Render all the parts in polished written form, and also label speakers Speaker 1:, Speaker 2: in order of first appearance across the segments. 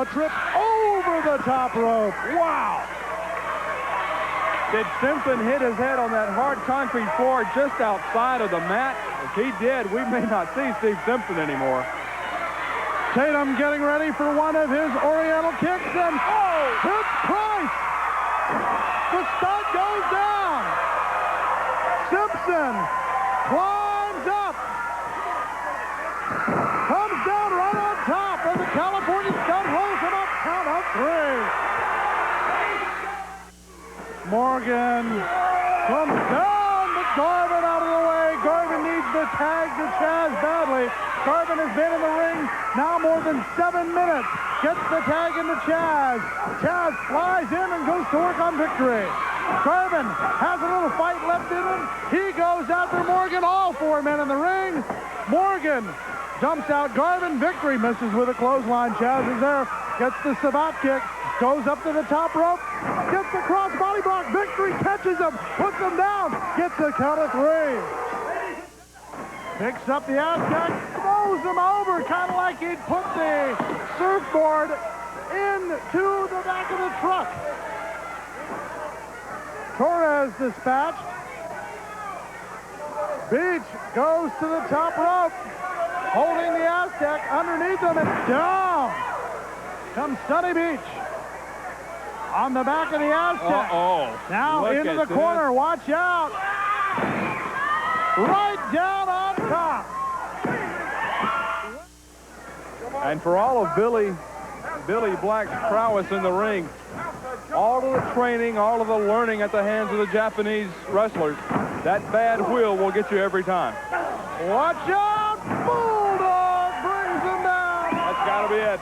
Speaker 1: A trip over the top rope. Wow.
Speaker 2: Did Simpson hit his head on that hard concrete floor just outside of the mat? If he did, we may not see Steve Simpson anymore.
Speaker 1: Tatum getting ready for one of his Oriental kicks, and hits Price. The stud goes down. Simpson climbs up. Comes down right on top, and the California stud holds him up. Count of 3. Morgan comes down, but Garvin out of the way. Garvin needs the tag to Chaz badly. Garvin has been in the ring now more than 7 minutes. Gets the tag into Chaz. Chaz flies in and goes to work on Victory. Garvin has a little fight left in him. He goes after Morgan. All 4 men in the ring. Morgan dumps out Garvin. Victory misses with a clothesline. Chaz is there. Gets the savate kick. Goes up to the top rope. Gets the cross body block. Victory catches him. Puts him down. Gets the count of 3. Picks up the Aztec, throws him over, kind of like he'd put the surfboard into the back of the truck. Torres dispatched. Beach goes to the top rope, holding the Aztec underneath him, and down comes Sonny Beach. On the back of the Aztec. Now into the corner, watch out. Right down on top.
Speaker 2: And for all of Billy Black's prowess in the ring, all of the training, all of the learning at the hands of the Japanese wrestlers, that bad wheel will get you every time.
Speaker 1: Watch out! Bulldog brings him down.
Speaker 2: That's got to be it.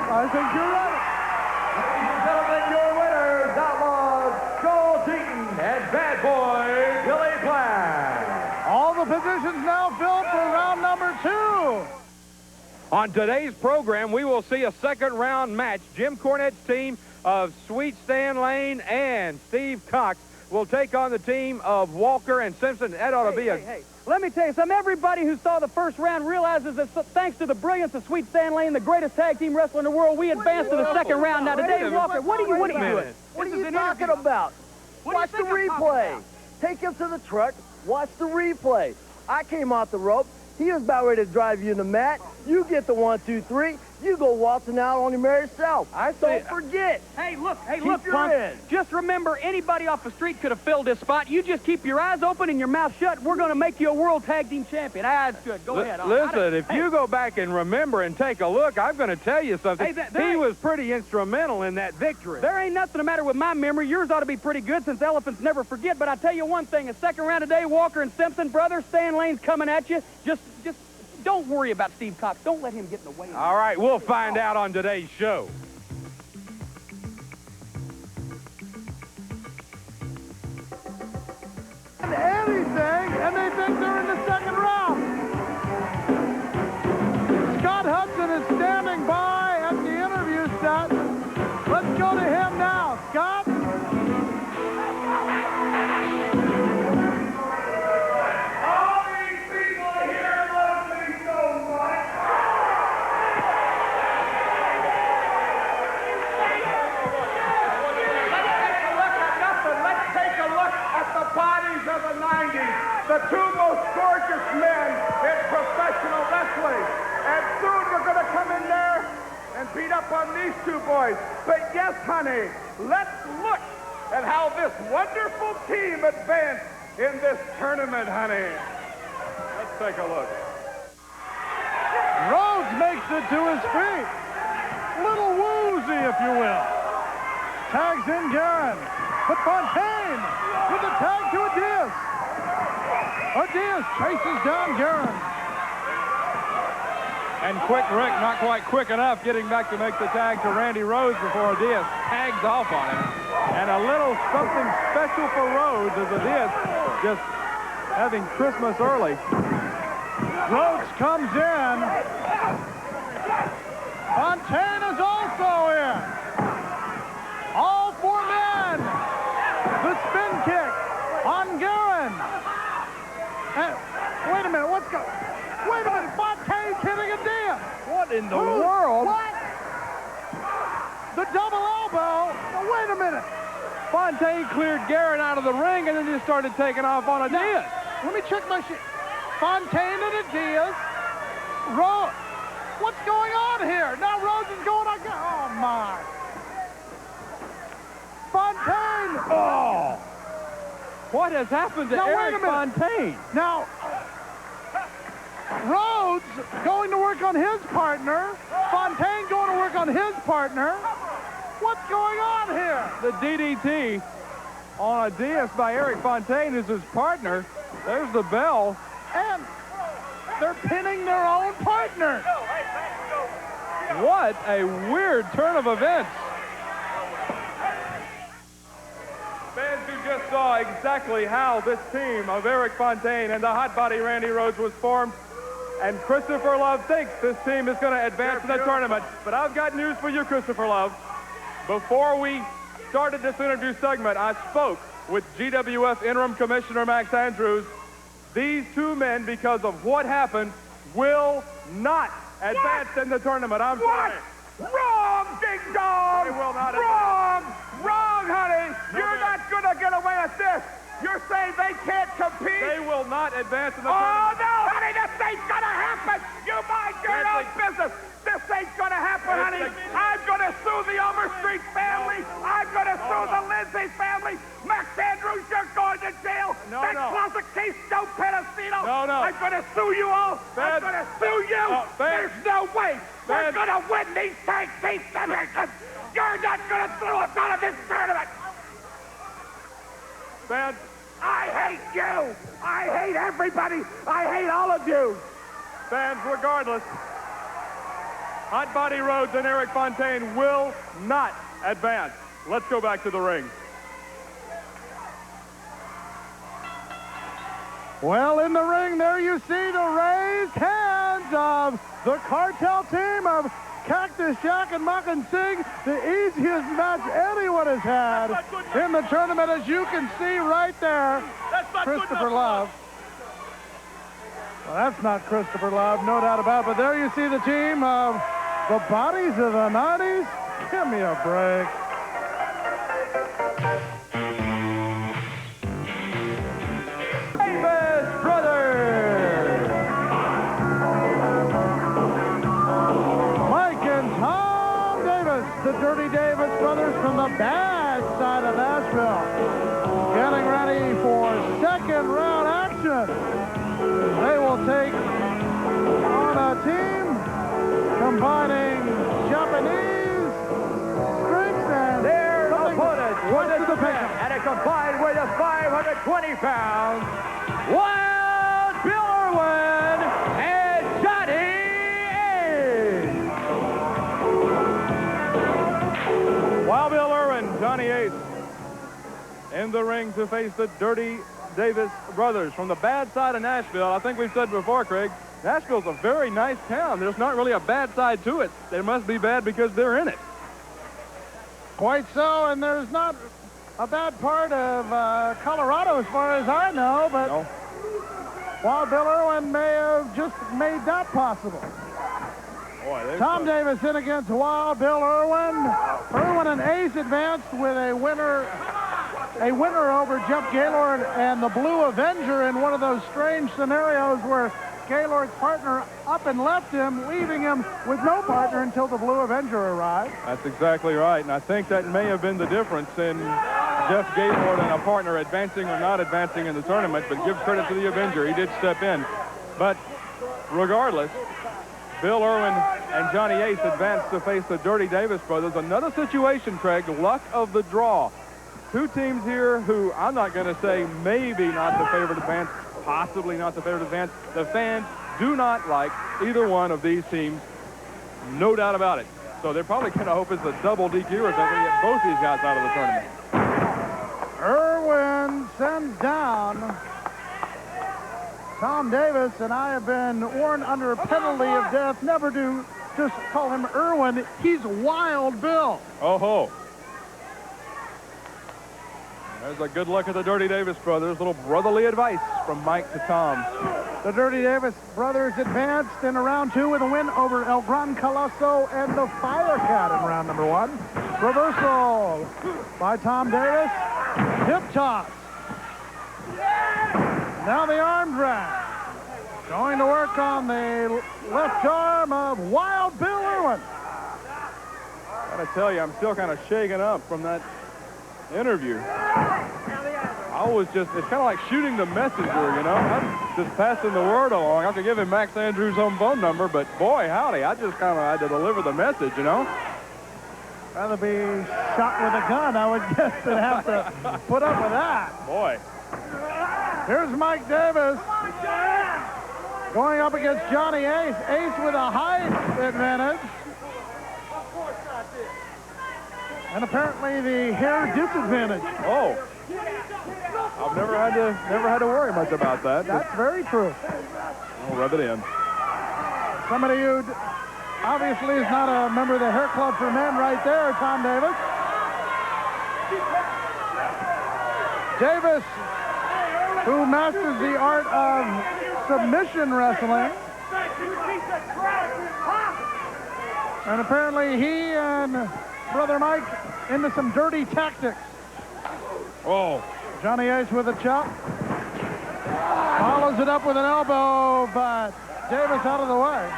Speaker 1: I think you're right.
Speaker 3: Gentlemen, your winners, Outlaws, Joel Deaton and Bad Boy Billy Black.
Speaker 1: All the positions now filled for round number 2.
Speaker 2: On today's program, we will see a second-round match. Jim Cornette's team of Sweet Stan Lane and Steve Cox will take on the team of Walker and Simpson. That ought to be a...
Speaker 4: Hey, let me tell you something. Everybody who saw the first round realizes that thanks to the brilliance of Sweet Stan Lane, the greatest tag team wrestler in the world, we advanced to the second round. Now, today, Walker, what are you doing?
Speaker 5: What are you talking about? Watch the replay. Take him to the truck. Watch the replay. I came off the rope. He was about ready to drive you in the mat. You get the 1, 2, 3. You go waltzing out on your merry self. Don't forget.
Speaker 4: Hey, look,
Speaker 5: your
Speaker 4: punk.
Speaker 5: end.
Speaker 4: Just remember, anybody off the street could have filled this spot. You just keep your eyes open and your mouth shut. We're going to make you a world tag team champion. That's good. Go ahead.
Speaker 2: Listen, if you go back and remember and take a look, I'm going to tell you something. He was pretty instrumental in that victory.
Speaker 4: There ain't nothing the matter with my memory. Yours ought to be pretty good since elephants never forget. But I tell you one thing, a second round today, Walker and Simpson, brother, Stan Lane's coming at you. Just don't worry about Steve Cox. Don't let him get in the way.
Speaker 2: All right, we'll find out on today's show.
Speaker 1: Anything, and they think they're in the second round. Scott Hudson is standing by at the interview set. Let's go to him now. Scott?
Speaker 3: Of the 90s, the 2 most gorgeous men in professional wrestling. And soon we're going to come in there and beat up on these 2 boys. But yes, honey, let's look at how this wonderful team advanced in this tournament, honey. Let's take a look.
Speaker 1: Rhodes makes it to his feet. Little woozy, if you will. Tags in Guerin. But Fontaine with the tag to Adias. Adias chases down Guerin.
Speaker 2: And Quick Rick, not quite quick enough, getting back to make the tag to Randy Rhodes before Adias tags off on him. And a little something special for Rhodes as Adias just having Christmas early.
Speaker 1: Rhodes comes in. Fontaine is also in. All 4 men. The spin kick on Guerin. Wait a minute, what's going? Wait a minute, Fontaine's hitting Adias.
Speaker 5: What in the world?
Speaker 1: What? a minute.
Speaker 2: Fontaine cleared Garrett out of the ring and then just started taking off on a Diaz.
Speaker 1: Let me check my shit. Fontaine and a Diaz. Rhodes. What's going on here? Now Rhodes is going on. Oh, my. Fontaine.
Speaker 2: Oh. What has happened to Eric Fontaine?
Speaker 1: Now, Rhodes going to work on his partner. Fontaine going to work on his partner. What's going on here?
Speaker 2: The DDT on a Diaz by Eric Fontaine is his partner. There's the bell.
Speaker 1: And they're pinning their own partner.
Speaker 2: What a weird turn of events. Fans who just saw exactly how this team of Eric Fontaine and the hot body Randy Rhodes was formed. And Christopher Love thinks this team is going to advance in the tournament. But I've got news for you, Christopher Love. Before we started this interview segment, I spoke with GWF Interim Commissioner Max Andrews. These two men, because of what happened, will not advance in the tournament. I'm sorry.
Speaker 3: Wrong, ding dong!
Speaker 2: They will not
Speaker 3: Wrong! Wrong, honey! You're not gonna get away with this! You're saying they can't compete?
Speaker 2: They will not advance in the
Speaker 3: Oh,
Speaker 2: tournament.
Speaker 3: no, honey, this ain't gonna happen! You mind your own business! This ain't gonna happen, honey! I'm gonna sue the Overstreet family! I'm gonna sue the Lindsay family! Max Andrews, you're going to jail! That closet case, no pedicino!
Speaker 2: No.
Speaker 3: I'm gonna sue you all! I'm gonna sue you! There's no way! We're gonna win these tag team divisions! You're not gonna throw us out of this tournament!
Speaker 2: Fans,
Speaker 3: I hate you! I hate everybody! I hate all of you!
Speaker 2: fans, regardless, Hot Body Rhodes and Eric Fontaine will not advance. Let's go back to the ring.
Speaker 1: Well, in the ring, there you see the raised hands of the cartel team of Cactus Jack and Muck and Sig, the easiest match anyone has had in the tournament, as you can see right there. Christopher Love. Well, that's not Christopher Love, no doubt about it, but there you see the team of the bodies of the 90s. Give me a break.
Speaker 2: Davis Brothers!
Speaker 1: Mike and Tom Davis, the Dirty Davis Brothers from the bad side of Nashville, getting ready for second round action. They will take on a team combining Japanese strength and
Speaker 2: Their opponents
Speaker 1: close
Speaker 2: were
Speaker 1: to
Speaker 2: the pen at a combined weight of 520 pounds. Wild Bill Irwin and Johnny Ace. Wild Bill Irwin, Johnny Ace in the ring to face the Dirty Davis Brothers from the bad side of Nashville. I think we've said before, Craig, Nashville's a very nice town. There's not really a bad side to it. They must be bad because they're in it.
Speaker 1: Quite so, and there's not a bad part of Colorado as far as I know, but Wild Bill Irwin may have just made that possible.
Speaker 2: Boy,
Speaker 1: Tom Davis in against Wild Bill Irwin. Irwin and Ace advanced with a winner over Jeff Gaylord and the Blue Avenger in one of those strange scenarios where Gaylord's partner up and left him, leaving him with no partner until the Blue Avenger arrived.
Speaker 2: That's exactly right, and I think that may have been the difference in Jeff Gaylord and a partner advancing or not advancing in the tournament, but give credit to the Avenger. He did step in. But regardless, Bill Irwin and Johnny Ace advanced to face the Dirty Davis Brothers. Another situation, Craig, luck of the draw. Two teams here who I'm not going to say maybe not the favorite advance, possibly not the favorite advance. The fans do not like either one of these teams, no doubt about it. So they're probably going to hope it's a double DQ or something to get both these guys out of the tournament.
Speaker 1: Irwin sends down Tom Davis, and I have been warned under penalty of death never to just call him Irwin. He's Wild Bill.
Speaker 2: Oh ho. There's a good look at the Dirty Davis Brothers. Little brotherly advice from Mike to Tom.
Speaker 1: The Dirty Davis Brothers advanced in round two with a win over El Gran Coloso and the Firecat in round number one. Reversal by Tom Davis. Hip toss. Now the arm drag. Going to work on the left arm of Wild Bill Irwin.
Speaker 2: Gotta tell you, I'm still kind of shaken up from that interview. It's kind of like shooting the messenger, you know? I'm just passing the word along. I could give him Max Andrews' home phone number, but boy, howdy, I just kind of had to deliver the message, you know?
Speaker 1: Rather be shot with a gun, I would guess, than have to put up with that.
Speaker 2: Boy.
Speaker 1: Here's Mike Davis going up against Johnny Ace. Ace with a height advantage. And apparently the hair disadvantage.
Speaker 2: Oh. I've never had to worry much about that.
Speaker 1: That's very true.
Speaker 2: I'll rub it in.
Speaker 1: Somebody who obviously is not a member of the Hair Club for Men right there, Tom Davis. Davis, who masters the art of submission wrestling. And apparently he and Brother Mike into some dirty tactics.
Speaker 2: Oh.
Speaker 1: Johnny Ace with a chop. Follows it up with an elbow, but Davis out of the way.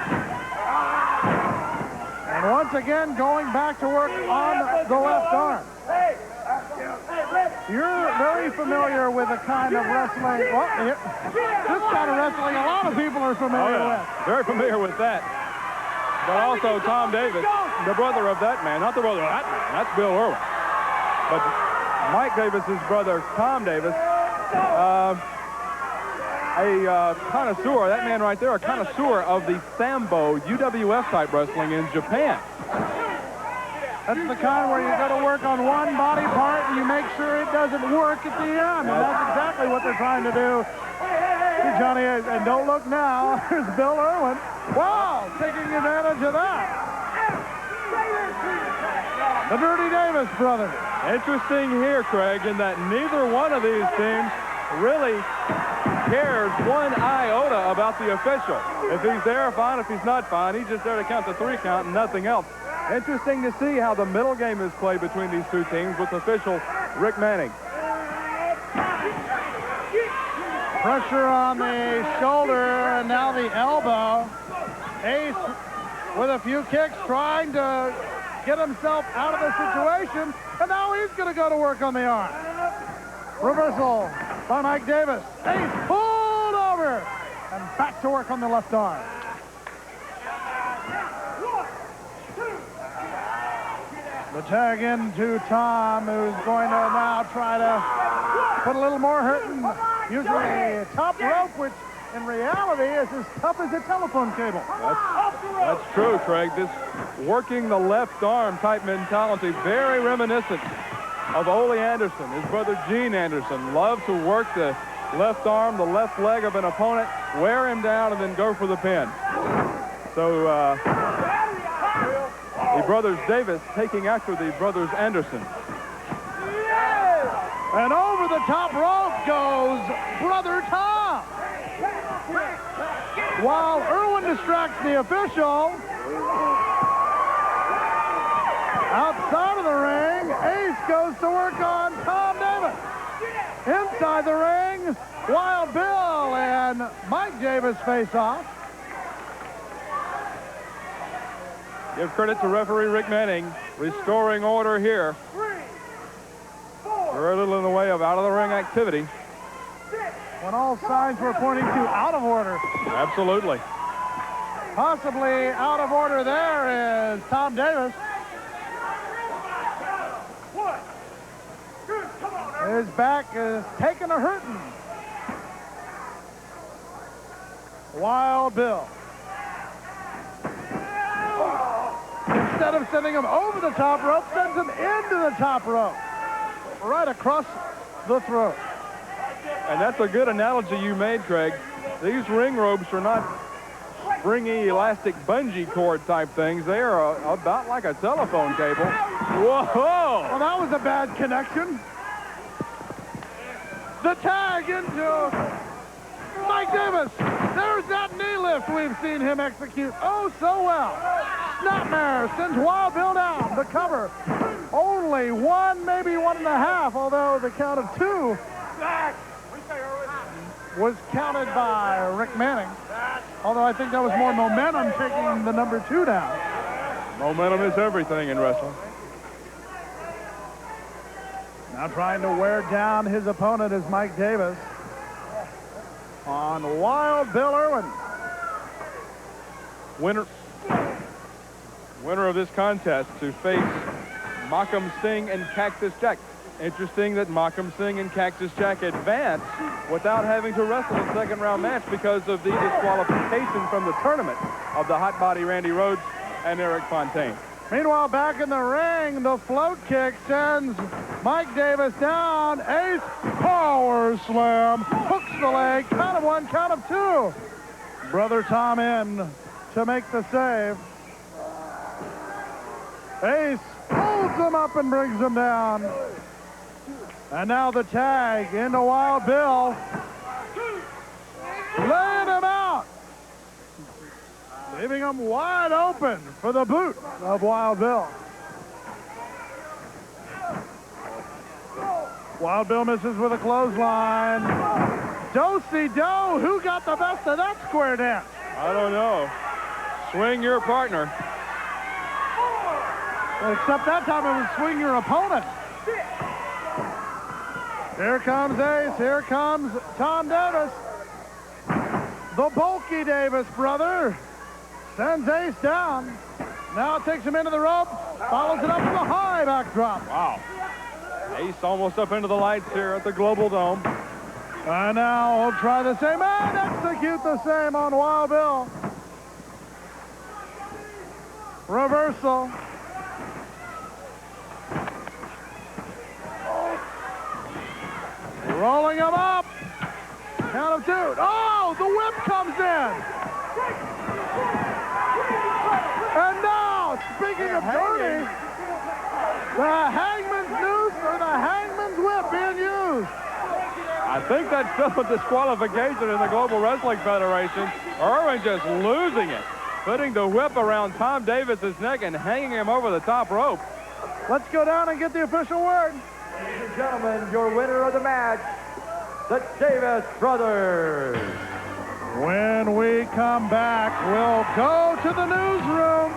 Speaker 1: And once again, going back to work on the left arm. You're very familiar with the kind of wrestling. Well, this kind of wrestling, a lot of people are familiar with.
Speaker 2: Very familiar with that. But also Tom Davis, the brother of that man, not the brother of that man. That's Bill Irwin. But Mike Davis's brother, Tom Davis, a connoisseur, that man right there, a connoisseur of the Sambo UWF type wrestling in Japan.
Speaker 1: That's the kind where you got to work on one body part and you make sure it doesn't work at the end. And that's exactly what they're trying to do to Johnny Ace. And don't look now, here's Bill Irwin. Wow, taking advantage of that. The Dirty Davis brothers.
Speaker 2: Interesting here, Craig, in that neither one of these teams really cares one iota about the official. If he's there, fine. If he's not, fine. He's just there to count the 3 count and nothing else. Interesting to see how the middle game is played between these two teams with official Rick Manning.
Speaker 1: Pressure on the shoulder and now the elbow. Ace with a few kicks trying to get himself out of the situation. And now he's going to go to work on the arm. Reversal by Mike Davis. Ace pulled over and back to work on the left arm. The tag into Tom, who's going to now try to put a little more hurt in using the top rope, which in reality is as tough as a telephone cable.
Speaker 2: That's true, Craig. This working the left arm type mentality, very reminiscent of Ole Anderson. His brother Gene Anderson loved to work the left arm, the left leg of an opponent, wear him down, and then go for the pin. So the brothers Davis taking after the brothers Anderson.
Speaker 1: And over the top rope goes Brother Tom. While Irwin distracts the official, outside of the ring, Ace goes to work on Tom Davis. Inside the ring, Wild Bill and Mike Davis face off.
Speaker 2: Give credit to referee Rick Manning, restoring order here. Very little in the way of out-of-the-ring activity.
Speaker 1: When all signs were pointing to out of order.
Speaker 2: Absolutely.
Speaker 1: Possibly out of order there is Tom Davis. His back is taking a hurting. Wild Bill. Instead of sending him over the top rope, sends him into the top rope. Right across the throat.
Speaker 2: And that's a good analogy you made, Craig. These ring ropes are not springy, elastic bungee cord type things. They are about like a telephone cable. Whoa!
Speaker 1: Well, that was a bad connection. The tag into Mike Davis. There's that knee lift we've seen him execute oh so well. Snapmare sends Wild Bill down. The cover. Only one, maybe 1.5, although the count of 2 was counted by Rick Manning. Although I think that was more momentum taking the number 2 down.
Speaker 2: Momentum is everything in wrestling.
Speaker 1: Now trying to wear down his opponent is Mike Davis on Wild Bill Irwin.
Speaker 2: Winner of this contest to face Makam Singh and Cactus Jack. Interesting that Makam Singh and Cactus Jack advanced without having to wrestle a second-round match because of the disqualification from the tournament of the hot body Randy Rhodes and Eric Fontaine.
Speaker 1: Meanwhile, back in the ring, the float kick sends Mike Davis down. Ace power slam, hooks the leg, count of 1, count of 2. Brother Tom in to make the save. Ace pulls him up and brings him down. And now the tag into Wild Bill. Laying him out. Leaving him wide open for the boot of Wild Bill. Wild Bill misses with a clothesline. Do-si-do, who got the best of that square dance?
Speaker 2: I don't know. Swing your partner.
Speaker 1: Except that time it was swing your opponent. Here comes Ace. Here comes Tom Davis. The bulky Davis brother sends Ace down. Now takes him into the rope. Follows it up with a high backdrop.
Speaker 2: Wow. Ace almost up into the lights here at the Global Dome.
Speaker 1: And now he'll try the same and execute the same on Wild Bill. Reversal. Rolling him up. Count of 2. Oh, the whip comes in. And now, speaking of dirty, the hangman's noose or the hangman's whip being used.
Speaker 2: I think that's still a disqualification in the Global Wrestling Federation. Irwin just losing it, putting the whip around Tom Davis's neck and hanging him over the top rope.
Speaker 1: Let's go down and get the official word.
Speaker 6: Ladies and gentlemen, your winner of the match, the Davis Brothers.
Speaker 1: When we come back, we'll go to the newsroom.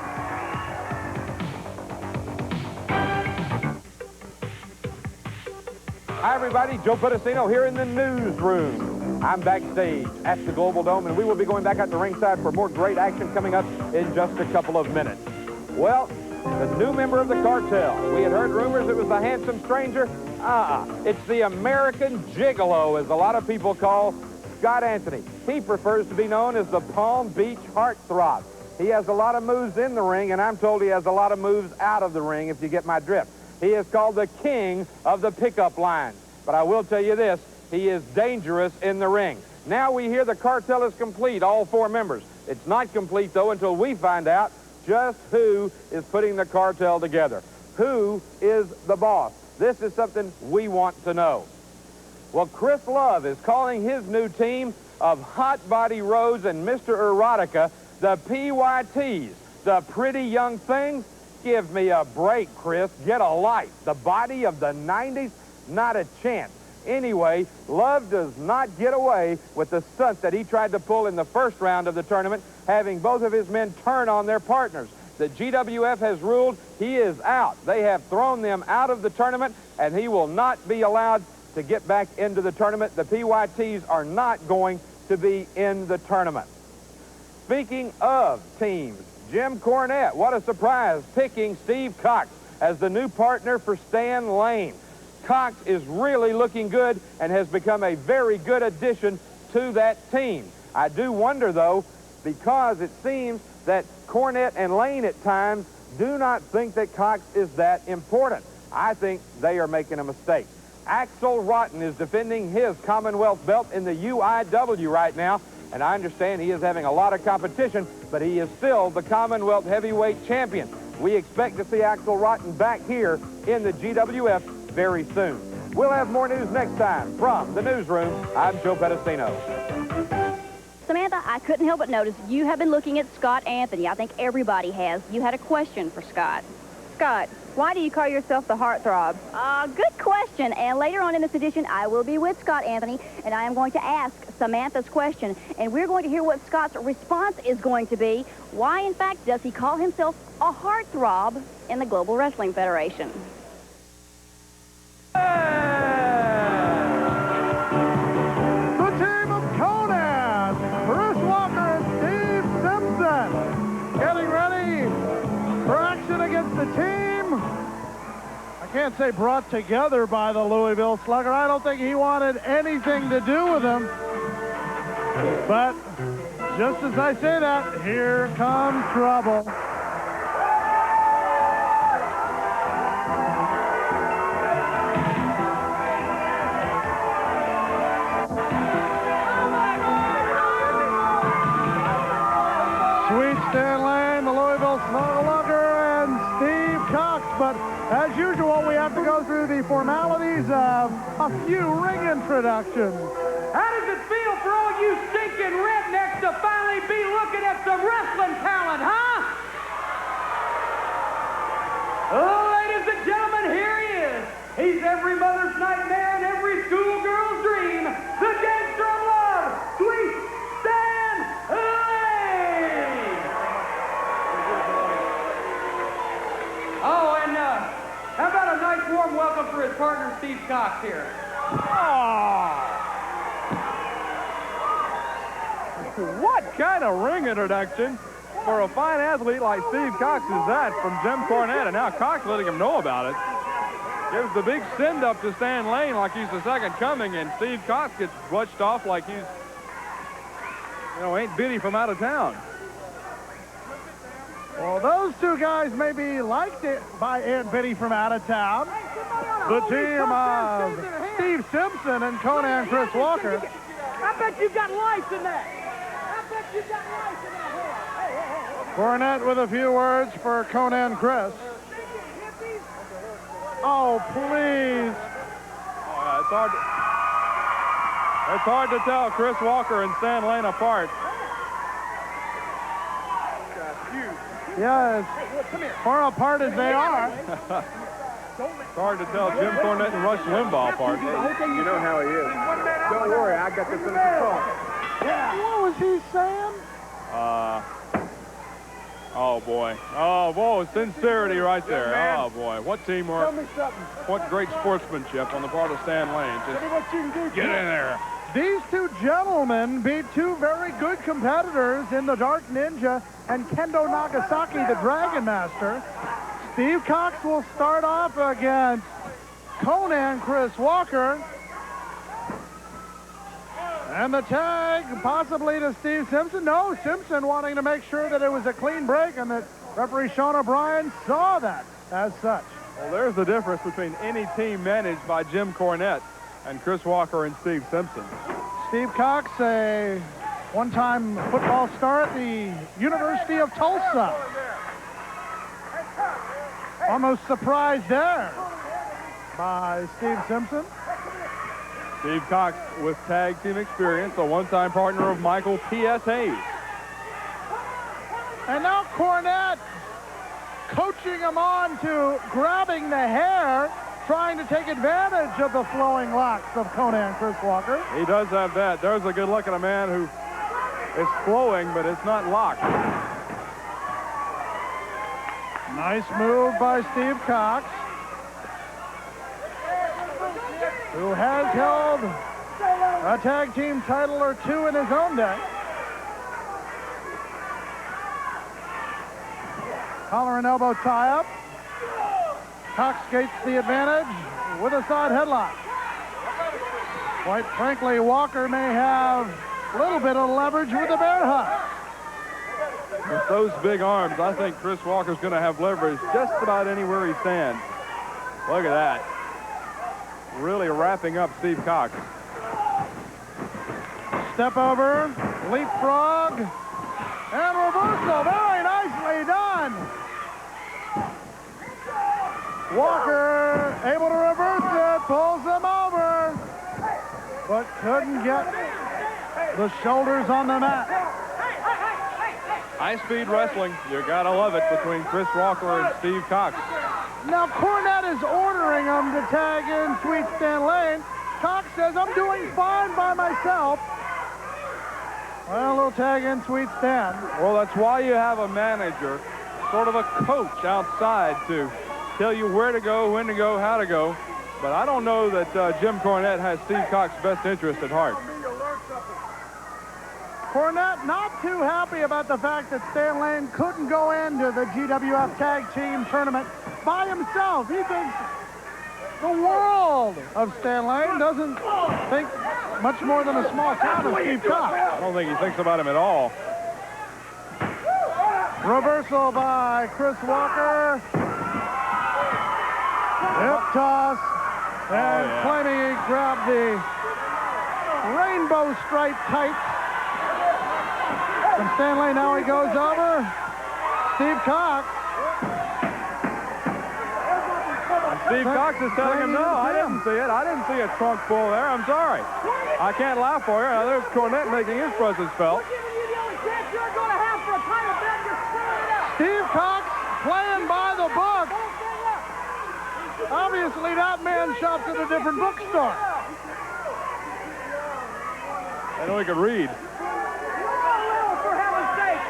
Speaker 6: Hi, everybody. Joe Pedicino here in the newsroom. I'm backstage at the Global Dome, and we will be going back out to ringside for more great action coming up in just a couple of minutes. Well, the new member of the cartel. We had heard rumors it was the handsome stranger. It's the American Gigolo, as a lot of people call Scott Anthony. He prefers to be known as the Palm Beach Heartthrob. He has a lot of moves in the ring, and I'm told he has a lot of moves out of the ring, if you get my drift. He is called the king of the pickup line. But I will tell you this, he is dangerous in the ring. Now we hear the cartel is complete, all 4 members. It's not complete, though, until we find out just who is putting the cartel together. Who is the boss? This is something we want to know. Well, Chris Love is calling his new team of Hot Body Rose and Mr. Erotica the PYTs, the Pretty Young Things. Give me a break, Chris. Get a life. The body of the 90s? Not a chance. Anyway, Love does not get away with the stunt that he tried to pull in the first round of the tournament, having both of his men turn on their partners. The GWF has ruled he is out. They have thrown them out of the tournament, and he will not be allowed to get back into the tournament. The PYTs are not going to be in the tournament. Speaking of teams, Jim Cornette, what a surprise, picking Steve Cox as the new partner for Stan Lane. Cox is really looking good and has become a very good addition to that team. I do wonder, though, because it seems that Cornette and Lane at times do not think that Cox is that important. I think they are making a mistake. Axel Rotten is defending his Commonwealth belt in the UIW right now, and I understand he is having a lot of competition, but he is still the Commonwealth heavyweight champion. We expect to see Axel Rotten back here in the GWF very soon. We'll have more news next time. From the newsroom, I'm Joe Pedicino.
Speaker 7: Samantha, I couldn't help but notice you have been looking at Scott Anthony. I think everybody has. You had a question for Scott.
Speaker 8: Scott, why do you call yourself the Heartthrob?
Speaker 7: Good question. And later on in this edition, I will be with Scott, Anthony, and I am going to ask Samantha's question. And we're going to hear what Scott's response is going to be. Why, in fact, does he call himself a heartthrob in the Global Wrestling Federation?
Speaker 1: The team of Conan, Chris Walker and Steve Simpson, getting ready for action against the team. I can't say brought together by the Louisville Slugger. I don't think he wanted anything to do with him. But just as I say that, here comes trouble. Stan Lane, the Louisville Slugger, and Steve Cox. But as usual, we have to go through the formalities of a few ring introductions.
Speaker 4: How does it feel for all you stinking rednecks to finally be looking at some wrestling talent, huh? Oh, ladies and gentlemen, here he is. He's every mother's nightmare and every schoolgirl's dream. The gangster of love, Sweet Stan Lane. Oh, and how about a nice warm welcome for his partner, Steve Cox here.
Speaker 2: What kind of ring introduction for a fine athlete like Steve Cox is that from Jim Cornette? And now Cox letting him know about it. Gives the big send up to Stan Lane like he's the second coming, and Steve Cox gets brushed off like he's, you know, ain't Biddy from out of town.
Speaker 1: Well, those two guys may be liked it by Aunt Biddy from out of town. The team of Steve Simpson and Conan Chris Walker.
Speaker 4: I bet you've got life in that. I bet you've got life in that hair.
Speaker 1: Cornette with a few words for Conan Chris. Oh, please.
Speaker 2: Oh, it's hard to tell Chris Walker and Stan Lane apart.
Speaker 1: Yes, far apart as they are.
Speaker 2: It's hard to tell Jim Cornette and Rush Limbaugh apart.
Speaker 3: You know how he is. Don't worry, I got this under control.
Speaker 1: What was he saying?
Speaker 2: Oh, boy. Oh, boy, sincerity right there. Oh, boy. What teamwork.
Speaker 1: Tell me something.
Speaker 2: What great sportsmanship on the part of Stan Lane. Just
Speaker 1: What you can do.
Speaker 2: get in there.
Speaker 1: These two gentlemen beat two very good competitors in the Dark Ninja and Kendo Nagasaki, the Dragon Master. Steve Cox will start off against Conan Chris Walker. And the tag possibly to Steve Simpson. No, Simpson wanting to make sure that it was a clean break and that referee Sean O'Brien saw that as such.
Speaker 2: Well, there's the difference between any team managed by Jim Cornette and Chris Walker and Steve Simpson.
Speaker 1: Steve Cox, a one-time football star at the University of Tulsa. Almost surprised there by Steve Simpson.
Speaker 2: Steve Cox with tag team experience, a one-time partner of Michael T.S. Hayes.
Speaker 1: And now Cornette coaching him on to grabbing the hair, trying to take advantage of the flowing locks of Conan Chris Walker.
Speaker 2: He does have that. There's a good look at a man who is flowing, but it's not locked.
Speaker 1: Nice move by Steve Cox, who has held a tag team title or two in his own day. Collar and elbow tie-up. Cox gates the advantage with a side headlock. Quite frankly, Walker may have a little bit of leverage with the bear hug.
Speaker 2: With those big arms, I think Chris Walker's going to have leverage just about anywhere he stands. Look at that. Really wrapping up Steve Cox.
Speaker 1: Step over, leapfrog, and reversal. Very nicely done. Walker able to reverse it, pulls him over, but couldn't get the shoulders on the mat.
Speaker 2: High-speed wrestling, you gotta love it, between Chris Walker and Steve Cox.
Speaker 1: Now, Cornette is ordering him to tag in Sweet Stan Lane. Cox says, I'm doing fine by myself. Well, he'll tag in Sweet Stan.
Speaker 2: Well, that's why you have a manager, sort of a coach outside to tell you where to go, when to go, how to go. But I don't know that Jim Cornette has Steve Cox's best interest at heart.
Speaker 1: Cornette not too happy about the fact that Stan Lane couldn't go into the GWF Tag Team Tournament by himself. He thinks the world of Stan Lane, doesn't think much more than a small town of Steve Cox.
Speaker 2: I don't think he thinks about him at all.
Speaker 1: Reversal by Chris Walker. Hip toss. And claiming he grabbed the rainbow stripe tights. From Stan Lane, now he goes over. Steve Cox.
Speaker 2: Steve Cox is telling him, no, I didn't see it. I didn't see a trunk pull there. I'm sorry. I can't laugh for you. Now, there's Cornette making his presence felt.
Speaker 1: Steve Cox playing by the book. Obviously, that man shops at a different bookstore.
Speaker 2: I know he could read.
Speaker 4: For heaven's sake.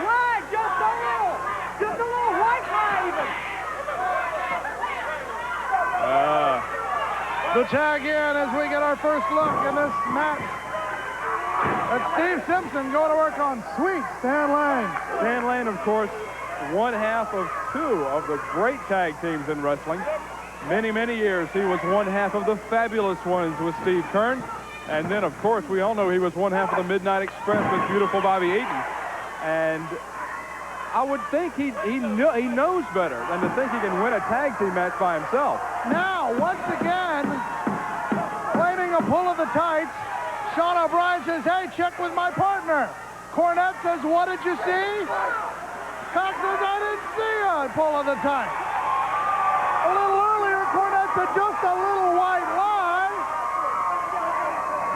Speaker 4: Right, just a little. Just a little white lie even.
Speaker 1: The tag in as we get our first look in this match. That's Steve Simpson going to work on Sweet Stan Lane.
Speaker 2: Stan Lane, of course, one half of two of the great tag teams in wrestling. Many, many years he was one half of the fabulous ones with Steve Kern. And then, of course, we all know he was one half of the Midnight Express with beautiful Bobby Eaton. And I would think he knows better than to think he can win a tag team match by himself.
Speaker 1: Now, once again, claiming a pull of the tights, Sean O'Brien says, hey, check with my partner. Cornette says, what did you see? Cox says, I didn't see a pull of the tights. A little earlier, Cornette said, just a little white lie.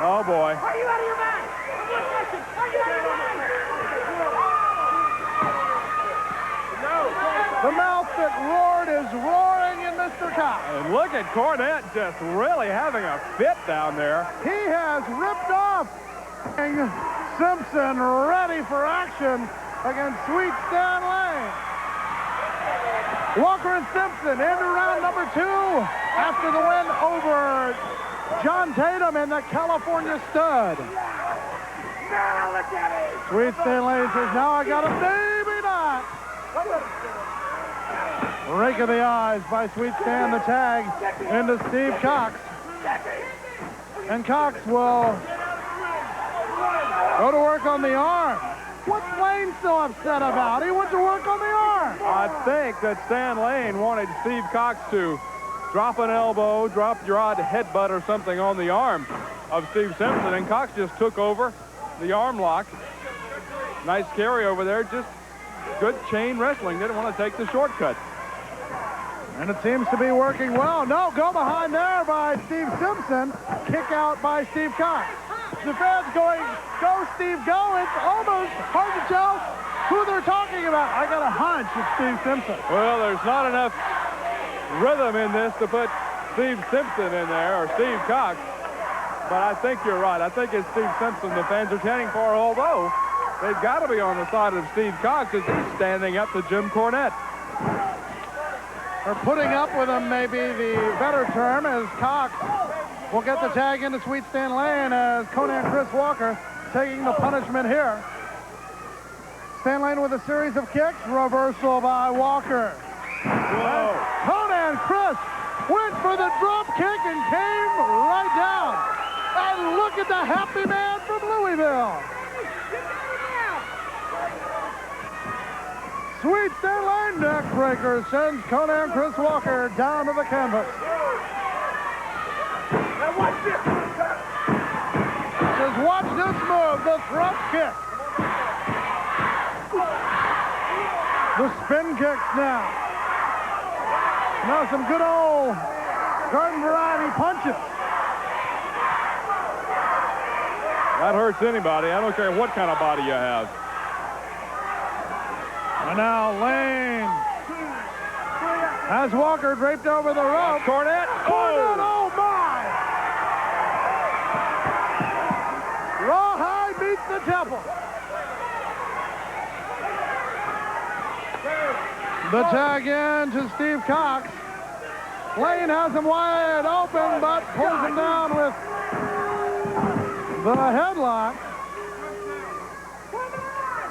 Speaker 2: Oh, boy.
Speaker 4: Are you out of your mind? Are you out of your mind?
Speaker 1: The mouth that roared is roaring in Mr. Cox.
Speaker 2: And look at Cornette just really having a fit down there.
Speaker 1: He has ripped off Simpson, ready for action against Sweet Stan Lane. Walker and Simpson into round number 2 after the win over John Tatum and the California Stud.
Speaker 3: Now look at it.
Speaker 1: Sweet Stan Lane says, now I got a baby knot. Rake of the eyes by Sweet Stan, the tag into Steve Cox. And Cox will go to work on the arm. What's Lane so upset about? He wants to work on the arm.
Speaker 2: I think that Stan Lane wanted Steve Cox to drop an elbow, drop your odd headbutt or something on the arm of Steve Simpson, and Cox just took over the arm lock. Nice carry over there, just good chain wrestling. Didn't want to take the shortcut.
Speaker 1: And it seems to be working well. No, go behind there by Steve Simpson. Kick out by Steve Cox. The fans going, go Steve, go. It's almost hard to tell who they're talking about. I got a hunch it's Steve Simpson.
Speaker 2: Well, there's not enough rhythm in this to put Steve Simpson in there, or Steve Cox. But I think you're right. I think it's Steve Simpson the fans are chanting for, although they've got to be on the side of Steve Cox as he's standing up to Jim Cornette.
Speaker 1: Or putting up with him may be the better term, as Cox will get the tag into Sweet Stan Lane as Conan Chris Walker taking the punishment here. Stan Lane with a series of kicks. Reversal by Walker.
Speaker 2: Whoa.
Speaker 1: Conan Chris went for the drop kick and came right down. And look at the happy man from Louisville. Sweet Stan Lane neck breaker sends Conan Chris Walker down to the canvas.
Speaker 3: Now watch this.
Speaker 1: Says, watch this move, the thrust kick. The spin kicks now. Now some good old garden variety punches.
Speaker 2: That hurts anybody. I don't care what kind of body you have.
Speaker 1: And now Lane As Walker draped over the rope.
Speaker 2: Cornette.
Speaker 1: Cornette, oh my! Rawhide beats the temple. The tag in to Steve Cox. Lane has him wide open, but pulls him down with the headlock.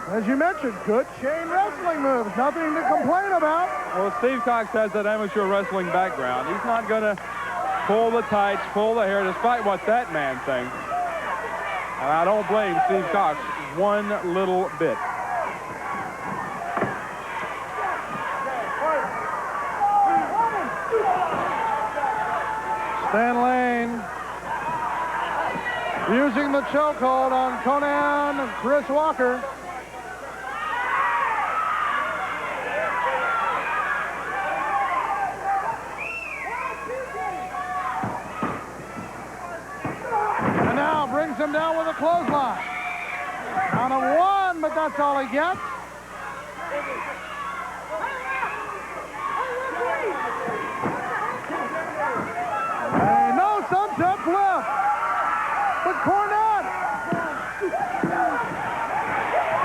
Speaker 1: As you mentioned, good chain wrestling moves. Nothing to complain about.
Speaker 2: Well, Steve Cox has that amateur wrestling background. He's not going to pull the tights, pull the hair, despite what that man thinks. And I don't blame Steve Cox one little bit.
Speaker 1: Stan Lane using the chokehold on Conan and Chris Walker. And now brings him down with a clothesline. Count of one, but that's all he gets. Sunset flip. But Cornette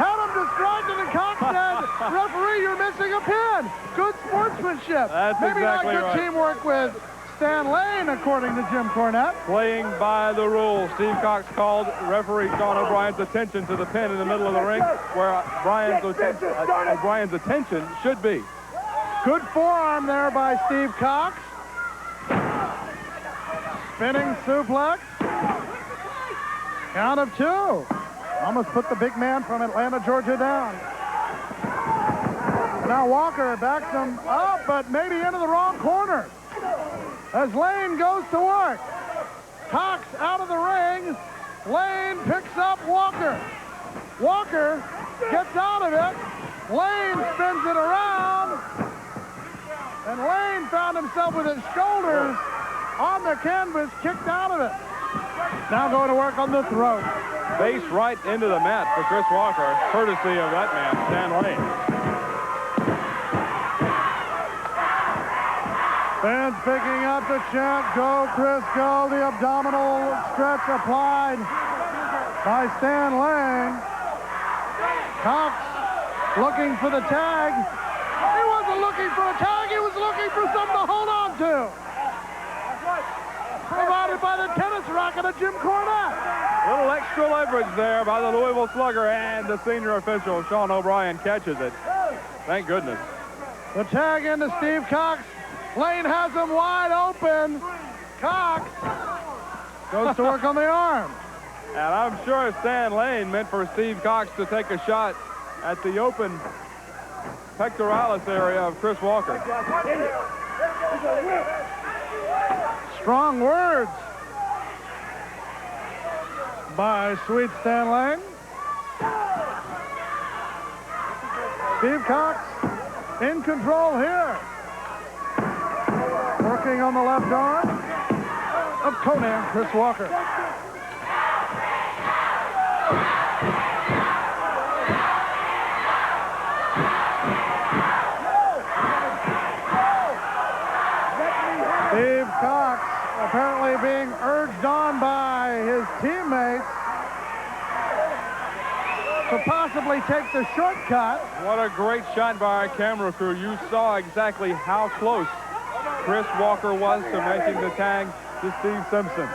Speaker 1: had him distracted, and Cox said, referee, you're missing a pin. Good sportsmanship.
Speaker 2: That's
Speaker 1: Maybe
Speaker 2: exactly
Speaker 1: not good
Speaker 2: right.
Speaker 1: teamwork with Stan Lane, according to Jim Cornette.
Speaker 2: Playing by the rules. Steve Cox called referee Sean O'Brien's attention to the pin in the middle of the ring, where O'Brien's attention should be.
Speaker 1: Good forearm there by Steve Cox. Spinning suplex. Count of two. Almost put the big man from Atlanta, Georgia down. Now Walker backs him up, but maybe into the wrong corner. As Lane goes to work. Cox out of the ring. Lane picks up Walker. Walker gets out of it. Lane spins it around. And Lane found himself with his shoulders on the canvas, kicked out of it. Now going to work on the throat.
Speaker 2: Face right into the mat for Chris Walker, courtesy of that man, Stan Lane.
Speaker 1: Fans picking up the chant, go Chris, go. The abdominal stretch applied by Stan Lane. Cox looking for the tag. He wasn't looking for a tag, he was looking for something to hold on to. Provided by the tennis racket of Jim Cornette.
Speaker 2: A little extra leverage there by the Louisville Slugger, and the senior official, Sean O'Brien, catches it. Thank goodness.
Speaker 1: The tag into Steve Cox. Lane has him wide open. Cox goes to work on the arm.
Speaker 2: And I'm sure Stan Lane meant for Steve Cox to take a shot at the open pectoralis area of Chris Walker.
Speaker 1: Strong words by Sweet Stan Lane. Steve Cox in control here. Working on the left arm of Conan Chris Walker. Steve Cox apparently being urged on by his teammates to possibly take the shortcut.
Speaker 2: What a great shot by our camera crew. You saw exactly how close Chris Walker was to making the tag to Steve Simpson.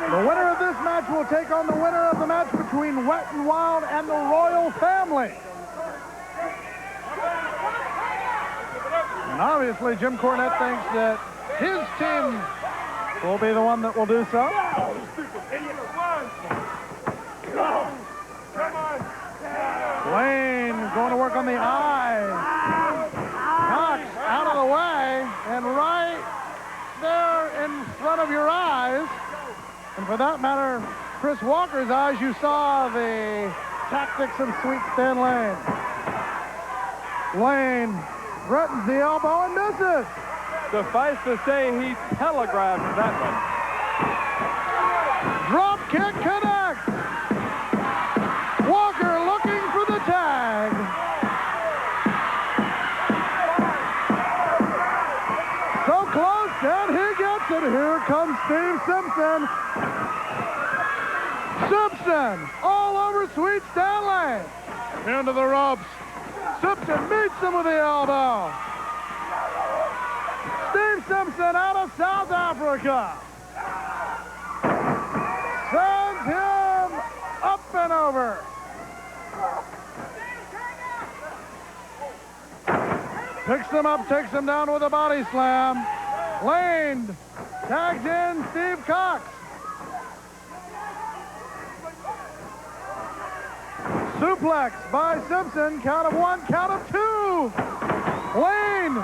Speaker 1: The winner of this match will take on the winner of the match between Wet and Wild and the Royal Family. And obviously, Jim Cornette thinks that his team will be the one that will do so. Lane going to work on the eye. Cox out of the way, and right there in front of your eyes, and for that matter, Chris Walker's eyes, you saw the tactics of Sweet Stan Lane. Lane threatens the elbow and misses.
Speaker 2: Suffice to say, he telegraphed that one.
Speaker 1: Drop kick connects. Walker looking for the tag. and here comes Steve Simpson. Simpson all over Sweet Stanley. Into the ropes. Simpson meets him with the elbow. Steve Simpson out of South Africa. Sends him up and over. Picks him up, takes him down with a body slam. Lane tags in Steve Cox. Suplex by Simpson. Count of 1, count of 2. Lane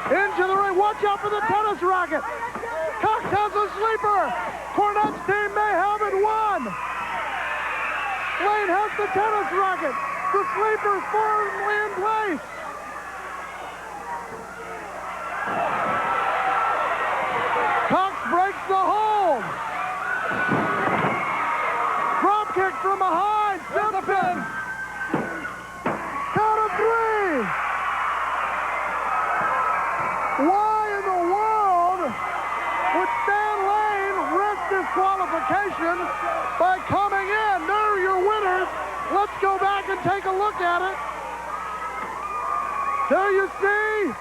Speaker 1: into the ring. Watch out for the tennis racket. Cox has a sleeper. Cornette's team may have it won. Lane has the tennis racket. The sleeper firmly in place. Cox breaks the hold. Drop kick from behind. Simpson. Count of 3. Why in the world would Stan Lane risk disqualification by coming in? They're your winners. Let's go back and take a look at it. There you see.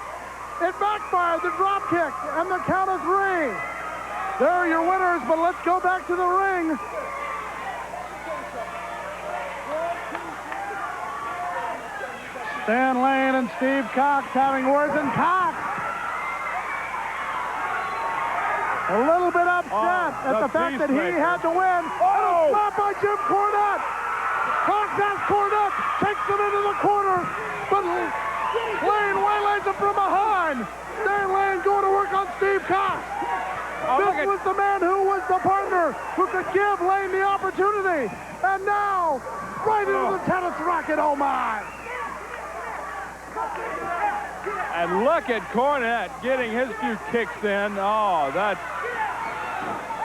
Speaker 1: It backfired, the drop kick, and the count of 3. They're your winners, but let's go back to the ring. Stan Lane and Steve Cox having words, and Cox a little bit upset at the fact that he had to win. Oh! And a slap by Jim Cornette. Cox has Cornette, takes him into the corner, but Lane waylays him from behind. Stan Lane going to work on Steve Cox. This was the man who was the partner who could give Lane the opportunity. And now, right into the tennis racket, oh my.
Speaker 2: And look at Cornette getting his few kicks in. Oh, that's...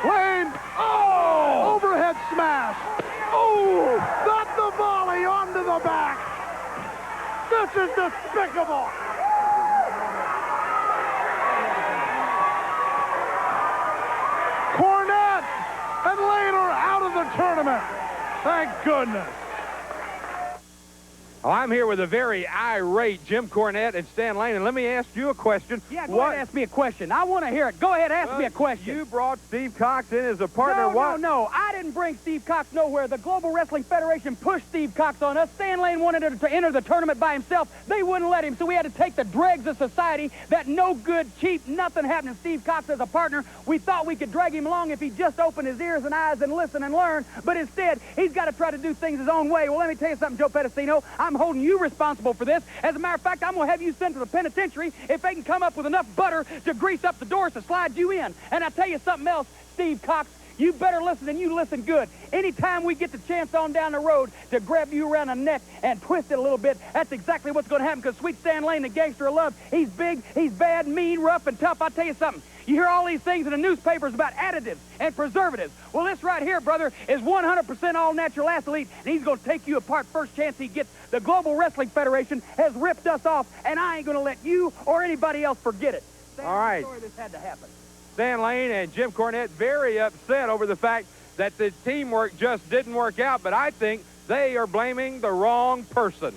Speaker 1: Lane, oh! Overhead smash. Oh! That's the volley onto the back. This is despicable. Cornette and Lane are out of the tournament. Thank goodness.
Speaker 6: Well, I'm here with a very irate Jim Cornette and Stan Lane, and let me ask you a question.
Speaker 4: Yeah, go ahead and ask me a question. I want to hear it. Go ahead, ask me a question.
Speaker 6: You brought Steve Cox in as a partner.
Speaker 4: No. I didn't bring Steve Cox nowhere. The Global Wrestling Federation pushed Steve Cox on us. Stan Lane wanted him to enter the tournament by himself. They wouldn't let him, so we had to take the dregs of society, that no good, cheap, nothing happening. Steve Cox as a partner. We thought we could drag him along if he just opened his ears and eyes and listened and learned, but instead, he's got to try to do things his own way. Well, let me tell you something, Joe Pedicino. I'm holding you responsible for this. As a matter of fact, I'm going to have you sent to the penitentiary if they can come up with enough butter to grease up the doors to slide you in. And I tell you something else, Steve Cox, you better listen, and you listen good. Anytime we get the chance on down the road to grab you around the neck and twist it a little bit, that's exactly what's going to happen, because Sweet Stan Lane, the gangster of love, he's big, he's bad, mean, rough, and tough. I'll tell you something. You hear all these things in the newspapers about additives and preservatives. Well, this right here, brother, is 100% all-natural athlete, and he's going to take you apart first chance he gets. The Global Wrestling Federation has ripped us off, and I ain't going to let you or anybody else forget it.
Speaker 6: All right.
Speaker 4: Sorry this had to happen.
Speaker 6: Stan Lane and Jim Cornette very upset over the fact that the teamwork just didn't work out, but I think they are blaming the wrong person.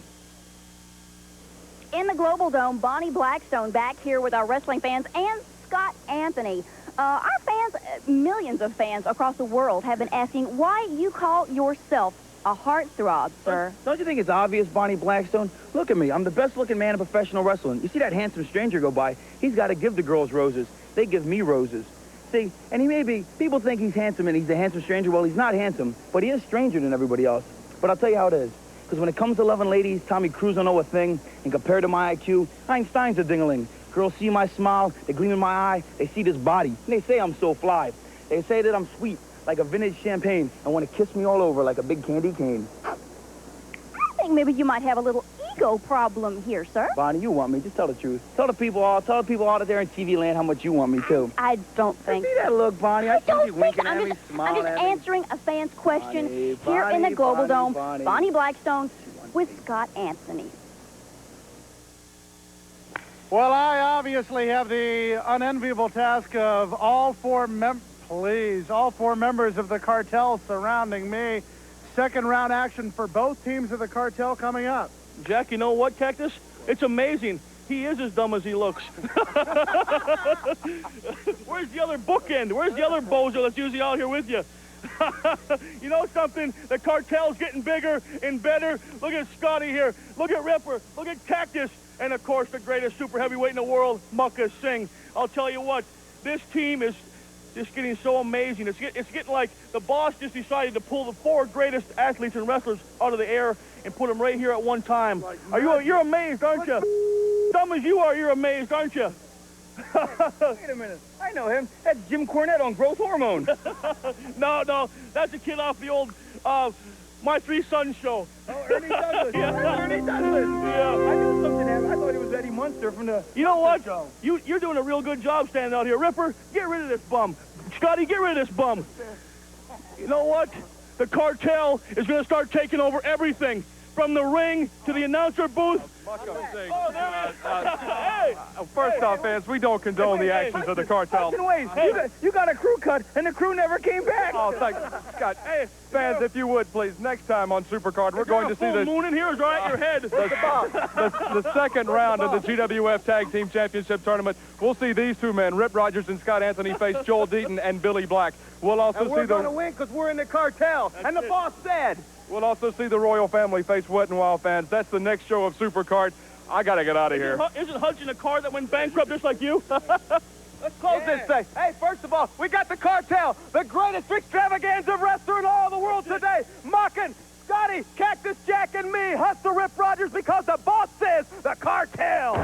Speaker 7: In the Global Dome, Bonnie Blackstone back here with our wrestling fans and Scott Anthony. Our fans, millions of fans across the world, have been asking why you call yourself a heartthrob, sir.
Speaker 9: Don't you think it's obvious, Bonnie Blackstone? Look at me. I'm the best-looking man in professional wrestling. You see that handsome stranger go by? He's got to give the girls roses. They give me roses. See, and he may be, people think he's handsome and he's a handsome stranger. Well, he's not handsome, but he is stranger than everybody else. But I'll tell you how it is. Because when it comes to loving ladies, Tommy Cruise don't know a thing. And compared to my IQ, Einstein's a ding-a-ling. Girls see my smile, they gleam in my eye, they see this body, and they say I'm so fly. They say that I'm sweet, like a vintage champagne, and want to kiss me all over like a big candy cane.
Speaker 7: I think maybe you might have a little ego problem here, sir.
Speaker 9: Bonnie, you want me. Just tell the truth. Tell the people all out there in TV land how much you want me, too.
Speaker 7: I don't think...
Speaker 9: See that look, Bonnie? I see you winking at me, smiling
Speaker 7: I'm just
Speaker 9: at me.
Speaker 7: answering a fan's question
Speaker 9: Bonnie,
Speaker 7: here in the Global Dome.
Speaker 9: Bonnie.
Speaker 7: Bonnie Blackstone with Scott Anthony.
Speaker 1: Well, I obviously have the unenviable task of all four members of the cartel surrounding me. Second round action for both teams of the cartel coming up.
Speaker 10: Jack, you know what, Cactus? It's amazing. He is as dumb as he looks. Where's the other bookend? Where's the other bozo that's usually out here with you? You know something? The cartel's getting bigger and better. Look at Scotty here. Look at Ripper. Look at Cactus. And, of course, the greatest super heavyweight in the world, Mucka Singh. I'll tell you what, this team is just getting so amazing. It's getting like the boss just decided to pull the 4 greatest athletes and wrestlers out of the air and put them right here at one time. You're amazed, aren't you? Dumb as you are, you're amazed, aren't you?
Speaker 9: Wait a minute. I know him. That's Jim Cornette on growth hormone.
Speaker 10: No, that's a kid off the old My Three Sons show.
Speaker 9: Oh, Ernie Douglas.
Speaker 10: Yeah.
Speaker 9: Ernie Douglas.
Speaker 10: Yeah.
Speaker 9: I knew something happened. I thought it was Eddie Munster from the...
Speaker 10: You know what?
Speaker 9: Show.
Speaker 10: You're doing a real good job standing out here. Ripper, get rid of this bum. Scotty, get rid of this bum. You know what? The cartel is going to start taking over everything, from the ring to the announcer booth.
Speaker 2: Oh, there
Speaker 10: it is. Hey!
Speaker 2: First off, fans, we don't condone the actions of the cartel.
Speaker 9: Hudson Ways, you got a crew cut, and the crew never came back.
Speaker 2: Oh, thank Scott. Hey, fans, if you would, please, next time on Supercard, we're going to see
Speaker 10: the moon in here is right at your head.
Speaker 2: the second round of the GWF Tag Team Championship Tournament. We'll see these two men, Rip Rogers and Scott Anthony, face Joel Deaton and Billy Black. We'll also
Speaker 5: We're going to win because we're in the cartel, and the boss said.
Speaker 2: We'll also see the Royal Family face Wet and Wild, fans. That's the next show of Supercard. I got to get out of here.
Speaker 10: Isn't Hudson a car that went bankrupt just like you?
Speaker 5: Let's close this thing. Hey, first of all, we got the cartel, the greatest extravaganza wrestler in all the world today, mocking Scotty, Cactus Jack, and me, Hustler Rip Rogers, because the boss says the cartel.